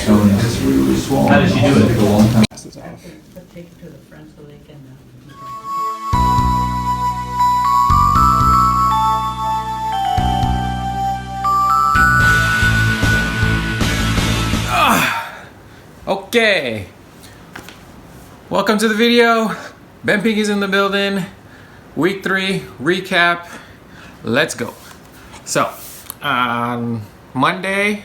So when it gets really, really swollen, How does she do it? it'll take a long time. Take it to the front so they can. Okay, welcome to the video. Ben Pinky's in the building. Week 3 recap. Let's go. So on Monday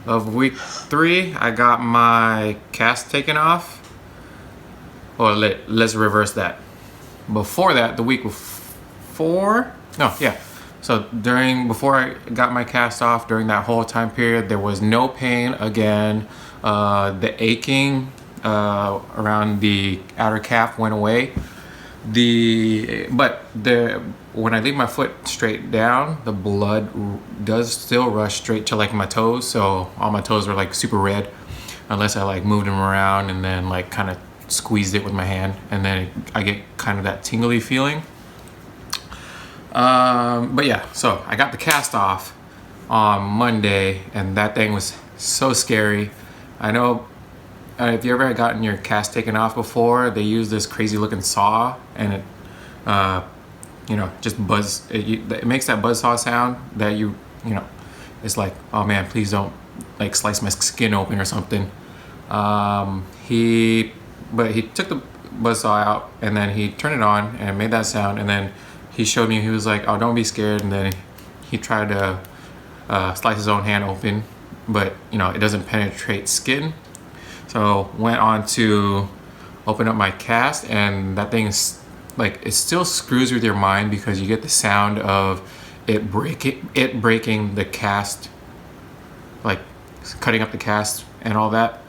of week 3, I got my cast taken off. Well, let's reverse that. Before that, the week before, so before I got my cast off, during that whole time period, there was no pain again. The aching around the outer calf went away. When I leave my foot straight down, the blood does still rush straight to like my toes. So all my toes were like super red, unless I like moved them around and then like kind of squeezed it with my hand, and then I get kind of that tingly feeling. But yeah, so I got the cast off on Monday, and that thing was so scary. I know if you ever had gotten your cast taken off before, they use this crazy looking saw, and it just it makes that buzzsaw sound that it's like, oh man, please don't like slice my skin open or something. He took the buzzsaw out, and then he turned it on and it made that sound, and then he showed me, he was like, oh, don't be scared, and then he tried to slice his own hand open, but it doesn't penetrate skin. So went on to open up my cast, and that thing is like, it still screws with your mind because you get the sound of it breaking the cast, like cutting up the cast and all that,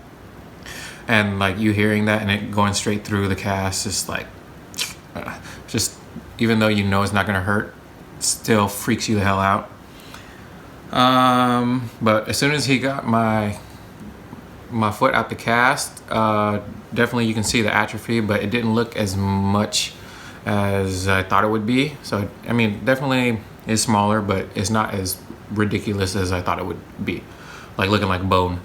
and like you hearing that and it going straight through the cast, just like just even though it's not gonna hurt, it still freaks you the hell out. But as soon as he got my foot out the cast, definitely you can see the atrophy, but it didn't look as much as I thought it would be. So I mean, definitely is smaller, but it's not as ridiculous as I thought it would be, like looking like bone.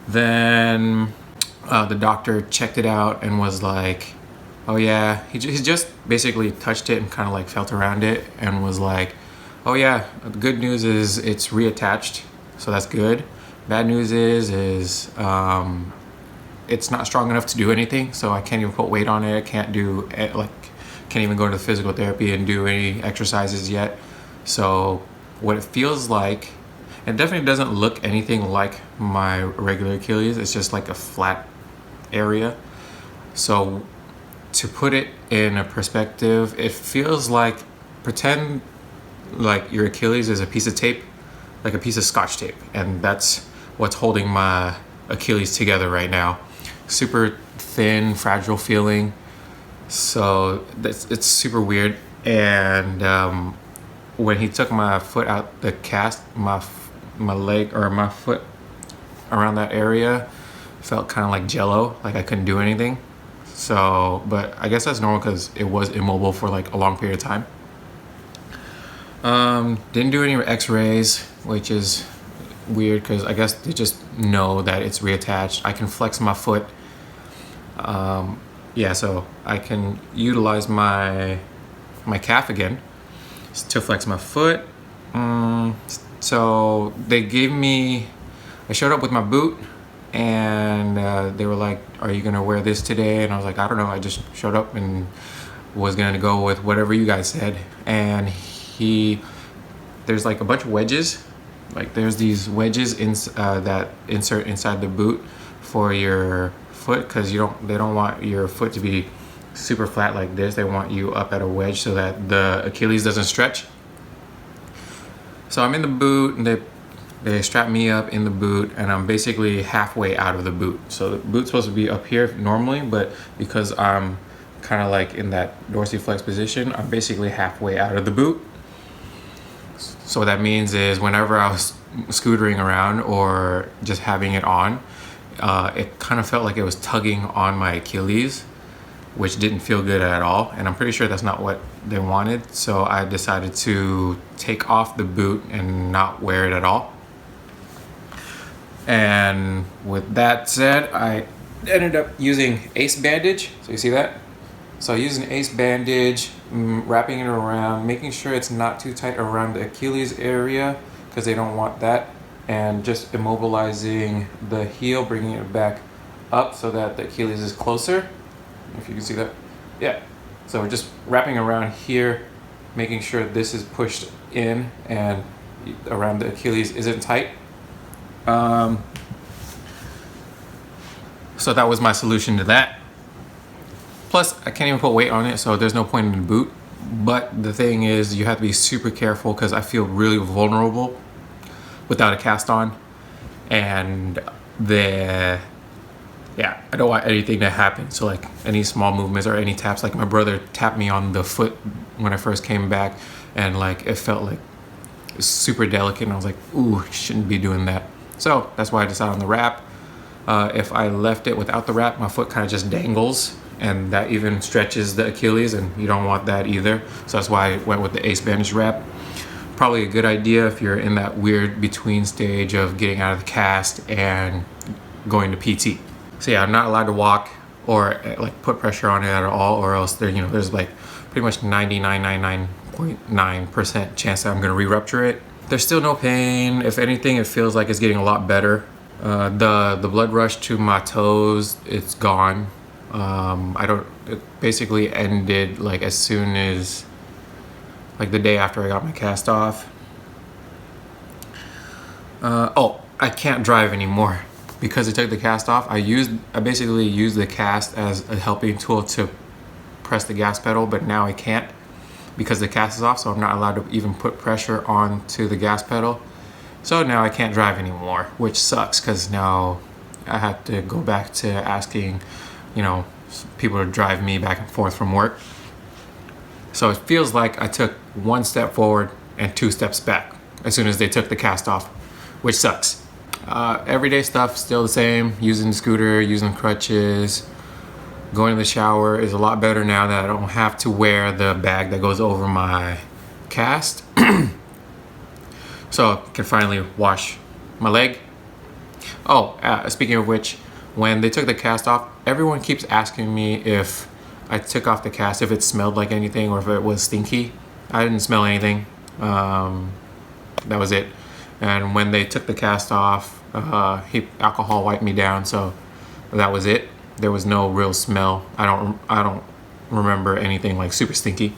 Then the doctor checked it out and was like, oh yeah, he just basically touched it and kind of like felt around it and was like, oh yeah, the good news is it's reattached, so that's good. Bad news is it's not strong enough to do anything, so I can't even put weight on it. I can't even go to physical therapy and do any exercises yet. So what it feels like, it definitely doesn't look anything like my regular Achilles. It's just like a flat area. So to put it in a perspective, it feels like, pretend like your Achilles is a piece of tape, like a piece of Scotch tape, and that's what's holding my Achilles together right now. Super thin, fragile feeling. So it's super weird. And when he took my foot out the cast, my leg or my foot around that area felt kind of like jello, like I couldn't do anything. So, but I guess that's normal because it was immobile for like a long period of time. Didn't do any x-rays, which is weird because I guess they just know that it's reattached. I can flex my foot. So I can utilize my calf again to flex my foot. So they gave me, I showed up with my boot, and they were like, are you gonna wear this today? And I was like, I don't know, I just showed up and was gonna go with whatever you guys said. And there's like a bunch of wedges, like there's these wedges that insert inside the boot for your foot, because they don't want your foot to be super flat like this. They want you up at a wedge so that the Achilles doesn't stretch. So I'm in the boot, and they strap me up in the boot, and I'm basically halfway out of the boot. So the boot's supposed to be up here normally, but because I'm kind of like in that dorsiflex position, I'm basically halfway out of the boot. So what that means is whenever I was scootering around or just having it on, it kind of felt like it was tugging on my Achilles, which didn't feel good at all. And I'm pretty sure that's not what they wanted. So I decided to take off the boot and not wear it at all. And with that said, I ended up using Ace bandage. So you see that? So I used an Ace bandage, wrapping it around, making sure it's not too tight around the Achilles area because they don't want that, and just immobilizing the heel, bringing it back up so that the Achilles is closer. If you can see that. Yeah. So we're just wrapping around here, making sure this is pushed in and around the Achilles isn't tight. So that was my solution to that. Plus, I can't even put weight on it, so there's no point in the boot. But the thing is, you have to be super careful because I feel really vulnerable without a cast on. And I don't want anything to happen. So like any small movements or any taps, like my brother tapped me on the foot when I first came back, and like it felt like super delicate, and I was like, ooh, shouldn't be doing that. So that's why I decided on the wrap. If I left it without the wrap, my foot kind of just dangles, and that even stretches the Achilles, and you don't want that either. So that's why I went with the Ace bandage wrap. Probably a good idea if you're in that weird between stage of getting out of the cast and going to PT. So yeah, I'm not allowed to walk or like put pressure on it at all, or else there's like pretty much 99.9% chance that I'm gonna re-rupture it. There's still no pain. If anything, it feels like it's getting a lot better. The blood rush to my toes, it's gone. It basically ended like as soon as like the day after I got my cast off. I can't drive anymore because I took the cast off. I basically used the cast as a helping tool to press the gas pedal, but now I can't because the cast is off, so I'm not allowed to even put pressure onto the gas pedal. So now I can't drive anymore, which sucks because now I have to go back to asking, people to drive me back and forth from work. So it feels like I took one step forward and 2 steps back as soon as they took the cast off, which sucks. Everyday stuff still the same, using the scooter, using the crutches. Going to the shower is a lot better now that I don't have to wear the bag that goes over my cast. So I can finally wash my leg. Speaking of which, when they took the cast off, everyone keeps asking me if I took off the cast, if it smelled like anything or if it was stinky. I didn't smell anything. That was it. And when they took the cast off, alcohol wiped me down, so that was it. There was no real smell. I don't remember anything like super stinky,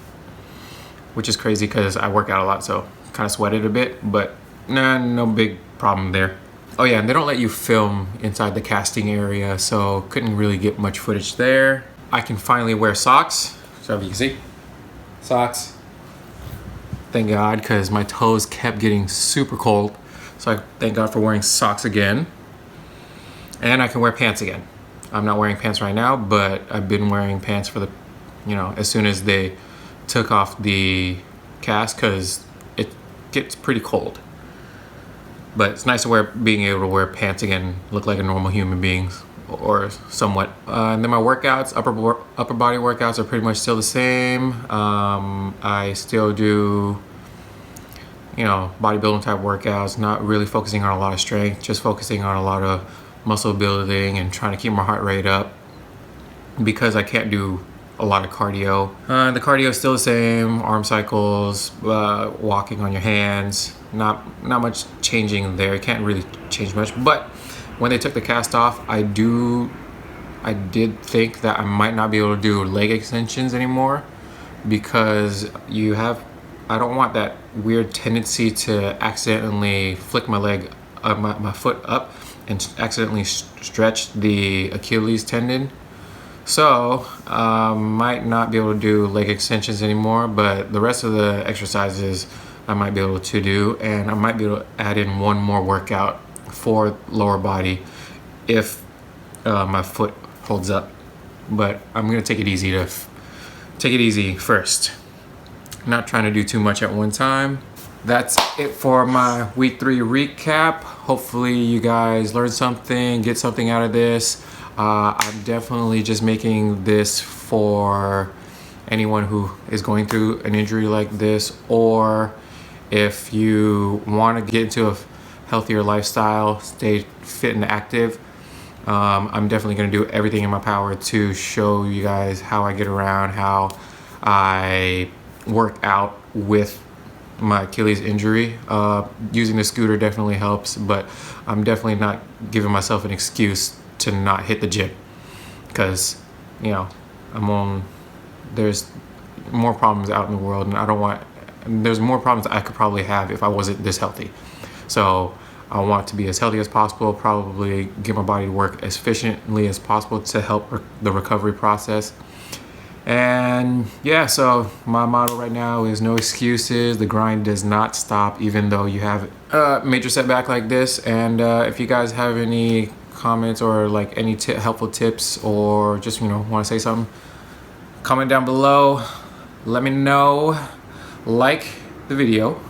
which is crazy because I work out a lot, so kind of sweated a bit, but no big problem there. Oh yeah, and they don't let you film inside the casting area, so couldn't really get much footage there. I can finally wear socks, so if you can see, socks. Thank God, because my toes kept getting super cold, so I thank God for wearing socks again. And I can wear pants again. I'm not wearing pants right now, but I've been wearing pants for as soon as they took off the cast, because it gets pretty cold. But it's nice to being able to wear pants again, look like a normal human being, or somewhat. And then my workouts, upper body workouts are pretty much still the same. I still do, bodybuilding type workouts, not really focusing on a lot of strength, just focusing on a lot of muscle building and trying to keep my heart rate up because I can't do a lot of cardio. The cardio is still the same, arm cycles, walking on your hands, not much changing there. You can't really change much, but when they took the cast off, I did think that I might not be able to do leg extensions anymore because I don't want that weird tendency to accidentally flick my leg, my foot up and accidentally stretch the Achilles tendon. So might not be able to do leg extensions anymore, but the rest of the exercises I might be able to do, and I might be able to add in one more workout for lower body if my foot holds up. But I'm gonna take it easy first. Not trying to do too much at one time. That's it for my week 3 recap. Hopefully you guys learned something, get something out of this. I'm definitely just making this for anyone who is going through an injury like this, or if you want to get into a healthier lifestyle, stay fit and active. I'm definitely going to do everything in my power to show you guys how I get around, how I work out with my Achilles injury. Using the scooter definitely helps, but I'm definitely not giving myself an excuse to not hit the gym, because, you know, there's more problems out in the world, and there's more problems I could probably have if I wasn't this healthy. So I want to be as healthy as possible, probably get my body to work as efficiently as possible to help the recovery process. And yeah, so my motto right now is no excuses. The grind does not stop, even though you have a major setback like this. And if you guys have any comments or like any helpful tips, or just, you know, want to say something, comment down below. Let me know. Like the video,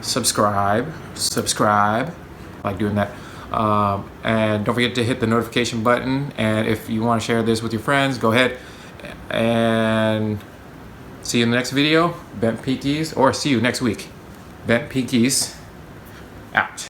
subscribe. I like doing that. And don't forget to hit the notification button. And if you want to share this with your friends, go ahead. And see you in the next video. Bent Pinkies, or see you next week. Bent Pinkies out.